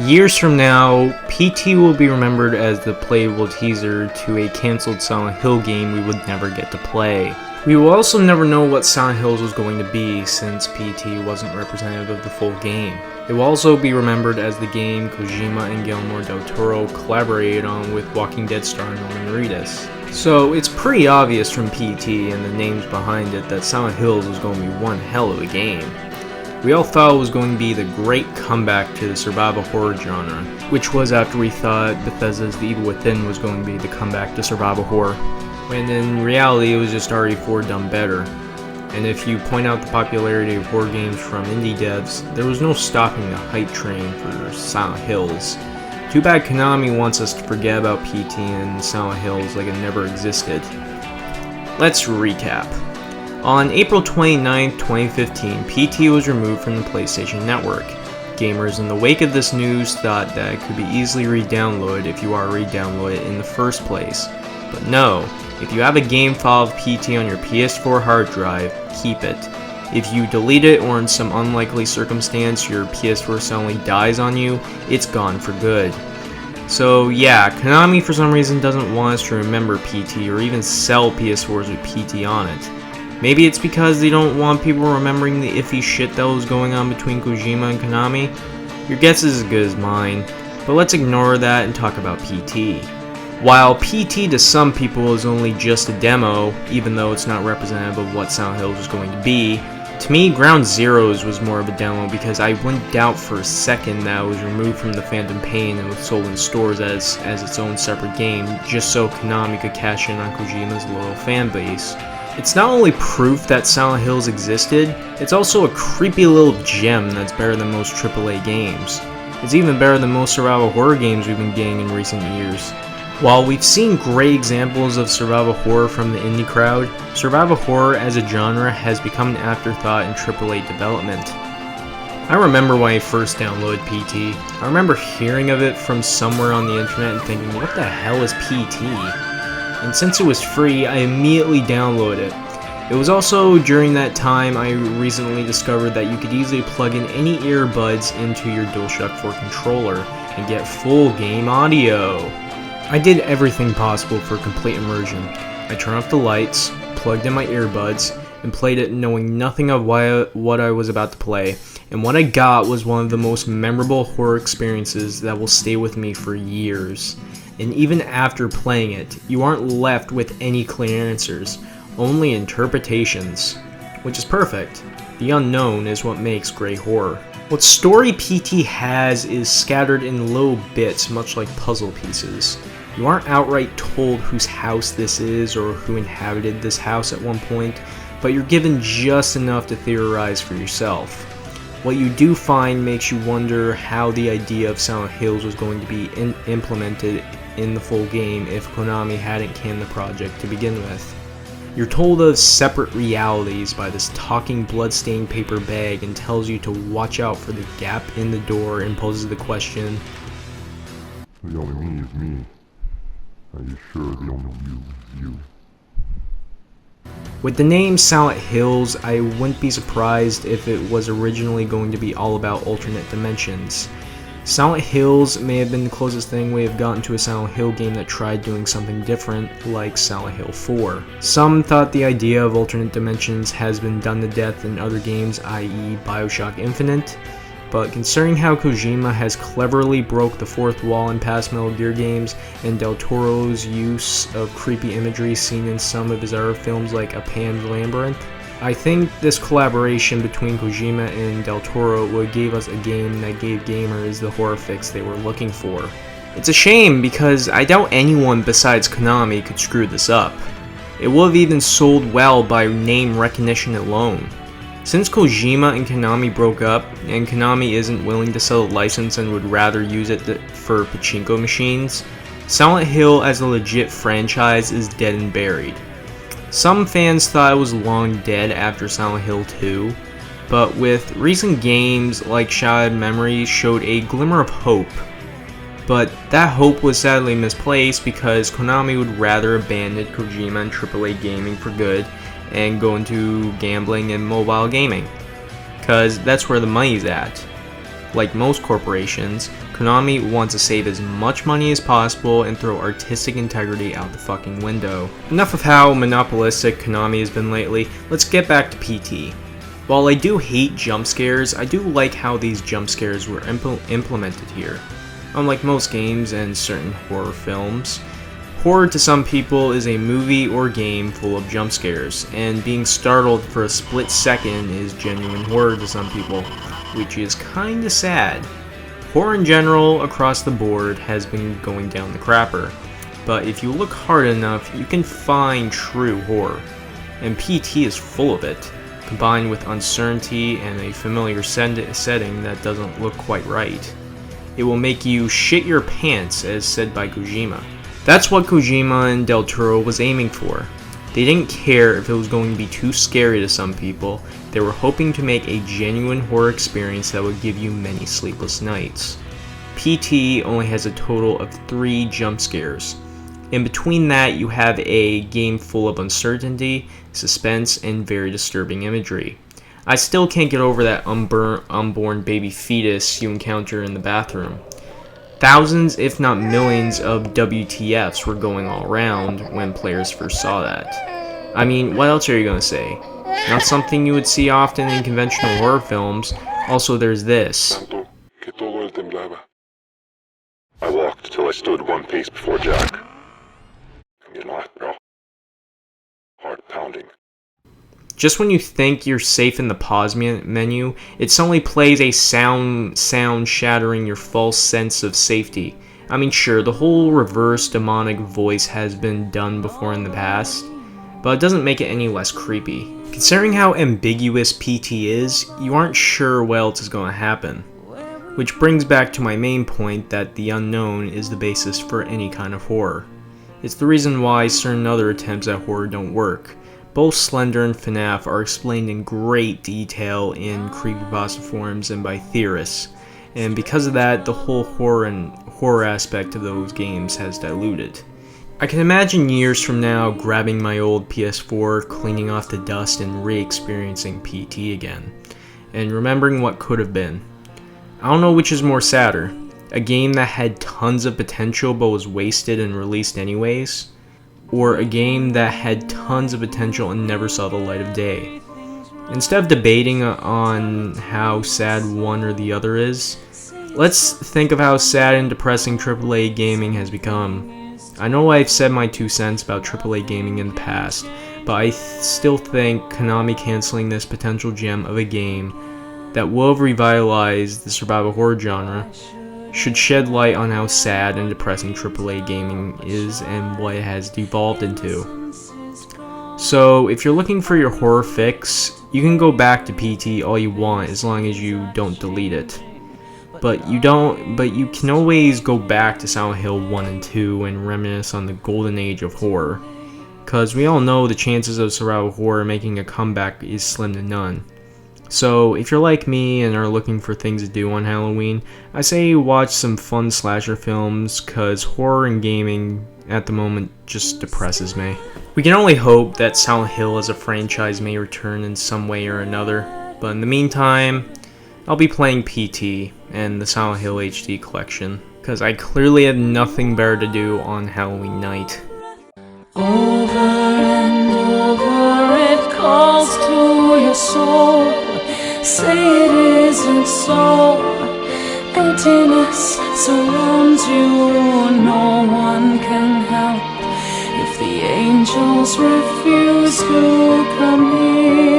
Years from now, PT will be remembered as the playable teaser to a cancelled Silent Hill game we would never get to play. We will also never know what Silent Hills was going to be, since PT wasn't representative of the full game. It will also be remembered as the game Kojima and Guillermo del Toro collaborated on with Walking Dead star Norman Reedus. So it's pretty obvious from PT and the names behind it that Silent Hills was going to be one hell of a game. We all thought it was going to be the great comeback to the survival horror genre, which was after we thought Bethesda's The Evil Within was going to be the comeback to survival horror, when in reality it was just RE4 done better. And if you point out the popularity of horror games from indie devs, there was no stopping the hype train for Silent Hills. Too bad Konami wants us to forget about PT and Silent Hills like it never existed. Let's recap. On April 29, 2015, PT was removed from the PlayStation Network. Gamers in the wake of this news thought that it could be easily re-downloaded if you already downloaded it in the first place. But no, if you have a game file of PT on your PS4 hard drive, keep it. If you delete it or in some unlikely circumstance your PS4 suddenly dies on you, it's gone for good. So yeah, Konami for some reason doesn't want us to remember PT or even sell PS4s with PT on it. Maybe it's because they don't want people remembering the iffy shit that was going on between Kojima and Konami? Your guess is as good as mine, but let's ignore that and talk about PT. While PT to some people is only just a demo, even though it's not representative of what Silent Hills was going to be, to me Ground Zeroes was more of a demo because I wouldn't doubt for a second that it was removed from the Phantom Pain and was sold in stores as its own separate game, just so Konami could cash in on Kojima's loyal fan base. It's not only proof that Silent Hills existed, it's also a creepy little gem that's better than most AAA games. It's even better than most survival horror games we've been getting in recent years. While we've seen great examples of survival horror from the indie crowd, survival horror as a genre has become an afterthought in AAA development. I remember when I first downloaded PT. I remember hearing of it from somewhere on the internet and thinking, what the hell is PT? And since it was free, I immediately downloaded it. It was also during that time I recently discovered that you could easily plug in any earbuds into your DualShock 4 controller and get full game audio. I did everything possible for complete immersion. I turned off the lights, plugged in my earbuds, and played it knowing nothing of what I was about to play, and what I got was one of the most memorable horror experiences that will stay with me for years. And even after playing it, you aren't left with any clear answers, only interpretations, which is perfect. The unknown is what makes great horror. What story PT has is scattered in little bits, much like puzzle pieces. You aren't outright told whose house this is or who inhabited this house at one point, but you're given just enough to theorize for yourself. What you do find makes you wonder how the idea of Silent Hills was going to be implemented in the full game if Konami hadn't canned the project to begin with. You're told of separate realities by this talking bloodstained paper bag and tells you to watch out for the gap in the door and poses the question, the only me is me. Are you sure the only you is you? With the name Silent Hills, I wouldn't be surprised if it was originally going to be all about alternate dimensions. Silent Hills may have been the closest thing we have gotten to a Silent Hill game that tried doing something different, like Silent Hill 4. Some thought the idea of alternate dimensions has been done to death in other games, i.e. Bioshock Infinite, but considering how Kojima has cleverly broke the fourth wall in past Metal Gear games, and Del Toro's use of creepy imagery seen in some of his other films like A Pan's Labyrinth, I think this collaboration between Kojima and Del Toro would give us a game that gave gamers the horror fix they were looking for. It's a shame because I doubt anyone besides Konami could screw this up. It would have even sold well by name recognition alone. Since Kojima and Konami broke up, and Konami isn't willing to sell the license and would rather use it for pachinko machines, Silent Hill as a legit franchise is dead and buried. Some fans thought it was long dead after Silent Hill 2, but with recent games like Shattered Memories showed a glimmer of hope. But that hope was sadly misplaced because Konami would rather abandon Kojima and AAA gaming for good and go into gambling and mobile gaming, because that's where the money's at. Like most corporations, Konami wants to save as much money as possible and throw artistic integrity out the fucking window. Enough of how monopolistic Konami has been lately, let's get back to PT. While I do hate jump scares, I do like how these jump scares were implemented here. Unlike most games and certain horror films, horror to some people is a movie or game full of jump scares, and being startled for a split second is genuine horror to some people, which is kinda sad. Horror in general, across the board, has been going down the crapper, but if you look hard enough, you can find true horror, and PT is full of it, combined with uncertainty and a familiar setting that doesn't look quite right. It will make you shit your pants, as said by Kojima. That's what Kojima and Del Toro was aiming for. They didn't care if it was going to be too scary to some people. They were hoping to make a genuine horror experience that would give you many sleepless nights. PT only has a total of 3 jump scares. In between that, you have a game full of uncertainty, suspense, and very disturbing imagery. I still can't get over that unborn baby fetus you encounter in the bathroom. Thousands, if not millions, of WTFs were going all around when players first saw that. I mean, what else are you gonna say? Not something you would see often in conventional horror films. Also, there's this. I walked till I stood one pace before Jack. Heart pounding. Just when you think you're safe in the pause menu, it suddenly plays a sound shattering your false sense of safety. I mean, sure, the whole reverse demonic voice has been done before in the past, but it doesn't make it any less creepy. Considering how ambiguous PT is, you aren't sure what else is going to happen. Which brings back to my main point that the unknown is the basis for any kind of horror. It's the reason why certain other attempts at horror don't work. Both Slender and FNAF are explained in great detail in creepypasta forums and by theorists, and because of that, the whole horror aspect of those games has diluted. I can imagine years from now grabbing my old PS4, cleaning off the dust, and re-experiencing PT again, and remembering what could have been. I don't know which is more sadder, a game that had tons of potential but was wasted and released anyways, or a game that had tons of potential and never saw the light of day. Instead of debating on how sad one or the other is, let's think of how sad and depressing AAA gaming has become. I know I've said my 2 cents about AAA gaming in the past, but I still think Konami canceling this potential gem of a game that will have revitalized the survival horror genre should shed light on how sad and depressing AAA gaming is and what it has devolved into. So, if you're looking for your horror fix, you can go back to PT all you want as long as you don't delete it. But you can always go back to Silent Hill 1 and 2 and reminisce on the golden age of horror, cause we all know the chances of survival horror making a comeback is slim to none. So, if you're like me and are looking for things to do on Halloween, I say watch some fun slasher films, cause horror and gaming at the moment just depresses me. We can only hope that Silent Hill as a franchise may return in some way or another, but in the meantime, I'll be playing PT and the Silent Hill HD collection, cause I clearly have nothing better to do on Halloween night. Over and over it calls to your soul. Say it isn't so. Emptiness surrounds you. No one can help if the angels refuse to come here.